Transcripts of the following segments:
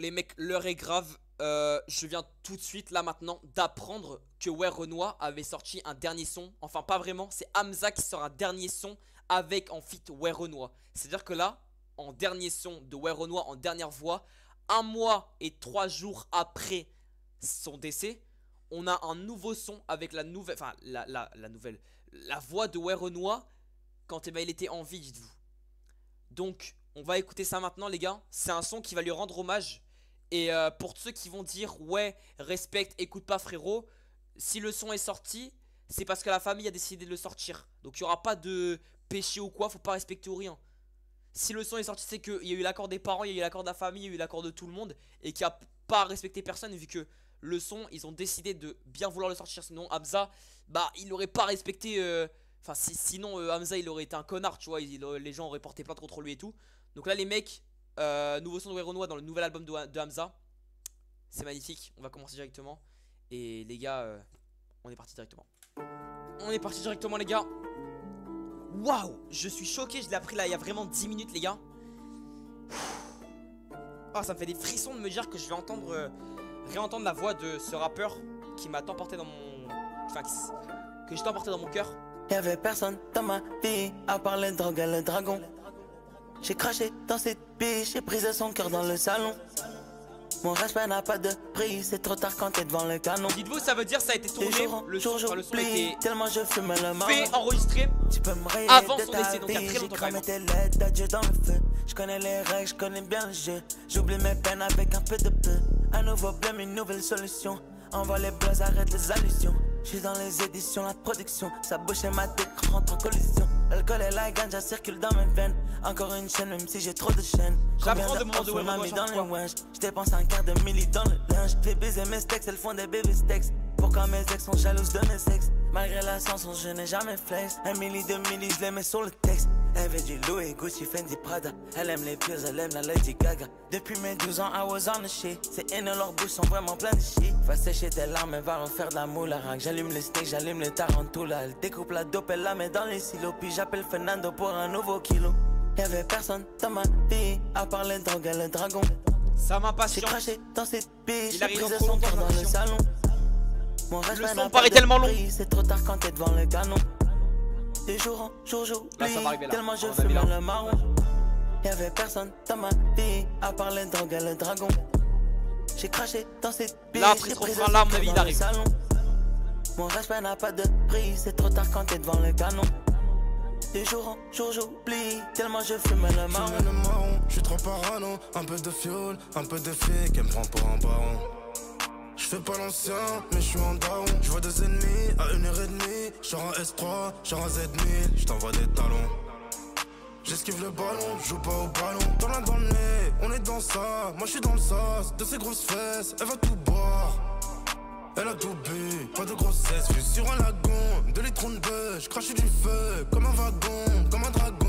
les mecs, l'heure est grave. Je viens tout de suite là maintenant d'apprendre que Renoir avait sorti un dernier son. Enfin pas vraiment, c'est Hamza qui sort un dernier son avec en feat Renoir. C'est à dire que là, en dernier son de Renoir, en dernière voix, 1 mois et 3 jours après son décès, on a un nouveau son avec la nouvelle, enfin la nouvelle, la voix de Renoir quand il était en vie, dites-vous. Donc on va écouter ça maintenant les gars. C'est un son qui va lui rendre hommage. Et pour ceux qui vont dire ouais, respecte, écoute pas frérot, si le son est sorti, c'est parce que la famille a décidé de le sortir. Donc il n'y aura pas de péché ou quoi, faut pas respecter ou rien. Si le son est sorti, c'est qu'il y a eu l'accord des parents, il y a eu l'accord de la famille, il y a eu l'accord de tout le monde. Et qu'il n'y a pas respecté personne vu que le son, ils ont décidé de bien vouloir le sortir. Sinon Hamza, bah il n'aurait pas respecté... Enfin sinon Hamza il aurait été un connard, tu vois, les gens auraient porté plainte contre lui et tout. Donc là les mecs... nouveau son de Renoir dans le nouvel album de Hamza. C'est magnifique, on va commencer directement. Et les gars, on est parti directement. On est parti directement les gars. Waouh, je suis choqué, je l'ai appris là il y a vraiment 10 minutes les gars. Ah, ça me fait des frissons de me dire que je vais entendre réentendre la voix de ce rappeur qui m'a tant porté dans mon... Enfin, que j'ai tant porté dans mon cœur. Y'avait personne dans ma vie à part les drogues et le dragon. J'ai craché dans cette biche, j'ai brisé son cœur dans le salon. Mon respect n'a pas de prix, c'est trop tard quand t'es devant le canon. Dites-vous, ça veut dire ça a été tourné, le son était tellement je fume le marron. fait, enregistré tu peux me rayer avant de son ta décès, donc il y a vie, très j'ai longtemps quand cramé même. tes lettres d'adieu dans le feu. Je connais les règles, je connais bien le jeu. J'oublie mes peines avec un peu de peu. Un nouveau blême, une nouvelle solution. Envoie les buzz, arrête les allusions. J'suis dans les éditions, la production. Sa bouche et ma tête rentrent en collision. L'alcool et la ganja circulent dans mes veines. Encore une chaîne, même si j'ai trop de chaînes. J'apprends de mon on m'a mis dans de les wesh. J'dépense un quart de milli dans le linge. Fais baiser mes steaks, elles font des baby steaks. Pourquoi mes ex sont jalouses de mes sexes? Malgré la chanson, je n'ai jamais flex. Un milli, 2 milli, je les mets sur le texte. Elle veut du Louis, Gucci, Fendi, Prada. Elle aime les pires, elle aime la Lady Gaga. Depuis mes 12 ans, I was on the shit. Ces haines, leurs bouches sont vraiment pleines de shit. Va sécher tes larmes, elle va refaire de la moularac. J'allume les steaks, j'allume les tarantulas. Elle découpe la dope, elle la met dans les silos. Puis j'appelle Fernando pour un nouveau kilo. Y'avait personne dans ma vie à part les drogues et le dragon. Ça J'ai m'impatiente. craché dans cette biche, Il j'ai arrive brisé trop son longtemps cœur dans dans le l'émission. salon. Mon respect son n'a paraît pas de tellement long. prix, c'est trop tard quand t'es devant le canon. De jour en jour, Là, ça j'oublie, va arriver là. tellement je On a fume vu là. le marron. Y'avait personne dans ma vie à part les drogues et le dragon. J'ai craché dans cette biche, Là, après j'ai ce brisé refrain là, à son mon avis, cœur il dans le arrive. salon. Mon respect n'a pas de prix, c'est trop tard quand t'es devant le canon. De jour en jour, j'oublie, tellement je fume le marron. Fume le marron, je suis trop parano. Un peu de fiole, un peu de flic, elle me prend pour un baron. Je fais pas l'ancien, mais je suis en down. Je vois des ennemis à 1h30. J'sors un S3, j'sors un Z1000, j't'envoie des talons. J'esquive le ballon, j'joue pas au ballon. Dans l'un dans le nez, on est dans ça. Moi je suis dans le sas, de ses grosses fesses, elle va tout boire. Elle a tout bu, pas de grossesse, je suis sur un lagon. 2 litres de bœuf, j'crache du feu. Comme un wagon, comme un dragon.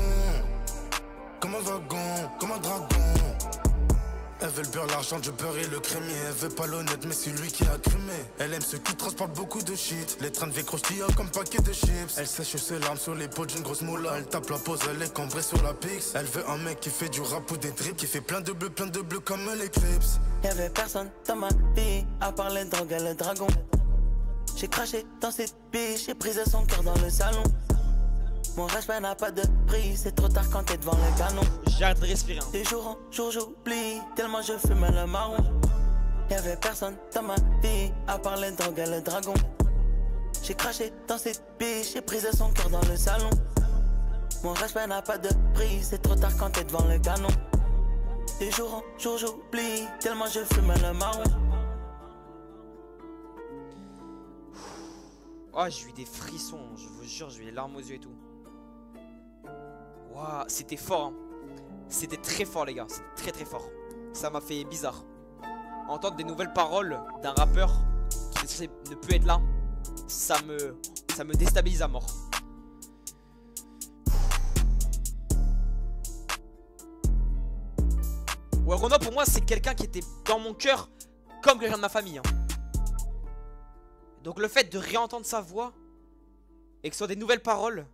Comme un wagon, comme un dragon. Elle veut le beurre, l'argent, du beurre et le crémier. Elle veut pas l'honnête, mais c'est lui qui a crumé. Elle aime ceux qui transportent beaucoup de shit. Les trains de vie croustillants comme paquet de chips. Elle sèche ses larmes sur les peaux d'une grosse moula. Elle tape la pose, elle est cambrée sur la pix. Elle veut un mec qui fait du rap ou des drips. Qui fait plein de bleu comme l'éclipse. Y'avait personne dans ma vie à part les drogues et le dragon. J'ai craché dans cette biche, j'ai brisé son cœur dans le salon. Mon respect n'a pas de prix, c'est trop tard quand t'es devant le canon. J'arrête de respirer. De jour en jour, j'oublie, tellement je fume le marron. Y'avait personne dans ma vie à part les drogues et le dragon. J'ai craché dans cette biche, j'ai brisé son cœur dans le salon. Mon respect n'a pas de prix, c'est trop tard quand t'es devant le canon. De jour en jour, j'oublie, tellement je fume le marron. Oh, j'ai eu des frissons, je vous jure, j'ai eu les larmes aux yeux et tout. Waouh, c'était fort, hein. C'était très fort, les gars, c'était très fort. Ça m'a fait bizarre. Entendre des nouvelles paroles d'un rappeur qui est censé ne peut être là, ça me déstabilise à mort. Ouais, Renoir pour moi c'est quelqu'un qui était dans mon cœur comme quelqu'un de ma famille, hein. Donc le fait de réentendre sa voix et que ce soit des nouvelles paroles,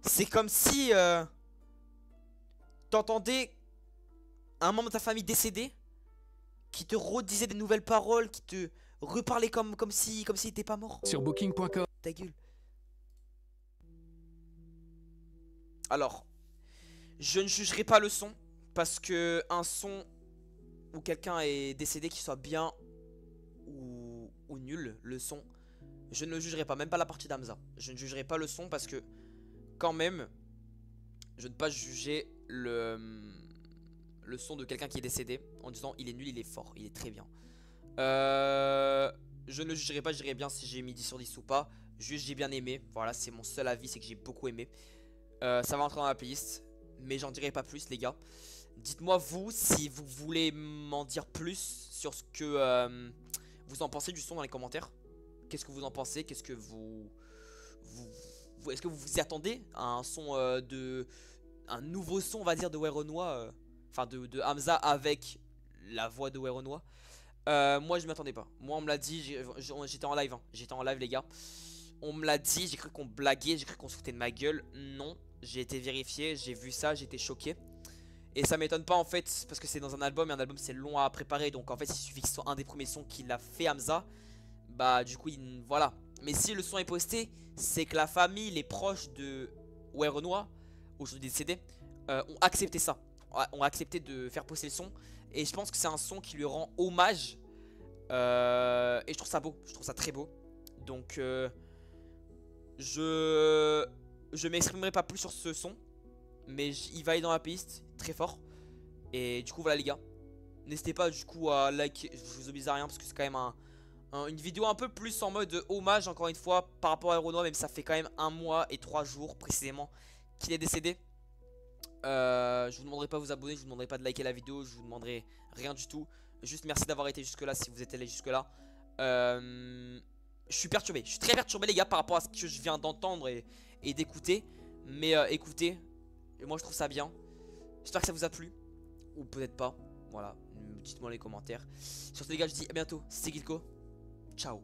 c'est comme si t'entendais un membre de ta famille décédé qui te redisait des nouvelles paroles, qui te reparlait comme si il était pas mort. Sur booking.com. Ta gueule. Alors, je ne jugerai pas le son, parce que un son où quelqu'un est décédé, qu'il soit bien ou nul, le son, je ne le jugerai pas, même pas la partie d'Hamza. Je ne jugerai pas le son parce que, quand même, je ne peux pas juger le son de quelqu'un qui est décédé en disant il est nul, il est fort, il est très bien. Je ne le jugerai pas, je dirais bien si j'ai mis 10 sur 10 ou pas. Juste j'ai bien aimé, voilà, c'est mon seul avis, c'est que j'ai beaucoup aimé. Ça va entrer dans la playlist, mais j'en dirai pas plus les gars. Dites-moi vous si vous voulez m'en dire plus sur ce que vous en pensez du son dans les commentaires. Qu'est-ce que vous en pensez? Qu'est-ce que est-ce que vous vous y attendez à un son un nouveau son on va dire de Werenoi, enfin de Hamza avec la voix de Werenoi? Moi je m'y attendais pas. Moi on me l'a dit, j'étais en live hein. J'étais en live les gars. On me l'a dit, j'ai cru qu'on blaguait, j'ai cru qu'on se foutait de ma gueule. Non, j'ai été vérifié, j'ai vu ça, j'ai été choqué. Et ça m'étonne pas en fait, parce que c'est dans un album, et un album c'est long à préparer. Donc en fait il suffit que ce soit un des premiers sons qu'il a fait Hamza. Bah du coup voilà. Mais si le son est posté, c'est que la famille, les proches de Werenoi, aujourd'hui décédé, ont accepté ça. Ont accepté de faire poster le son. Et je pense que c'est un son qui lui rend hommage. Et je trouve ça beau, je trouve ça très beau. Donc je m'exprimerai pas plus sur ce son, mais il va aller dans la playlist très fort. Et du coup voilà les gars, n'hésitez pas du coup à liker. Je vous oblige à rien parce que c'est quand même une vidéo un peu plus en mode hommage encore une fois par rapport à Werenoi. Même ça fait quand même 1 mois et 3 jours précisément qu'il est décédé. Je vous demanderai pas de vous abonner, je vous demanderai pas de liker la vidéo, je vous demanderai rien du tout. Juste merci d'avoir été jusque là si vous êtes allé jusque là. Je suis perturbé, je suis très perturbé les gars par rapport à ce que je viens d'entendre et d'écouter. Mais écoutez, moi je trouve ça bien. J'espère que ça vous a plu. Ou peut-être pas. Voilà, dites-moi dans les commentaires. Sur ce les gars je vous dis à bientôt, c'était Guilco. Ciao.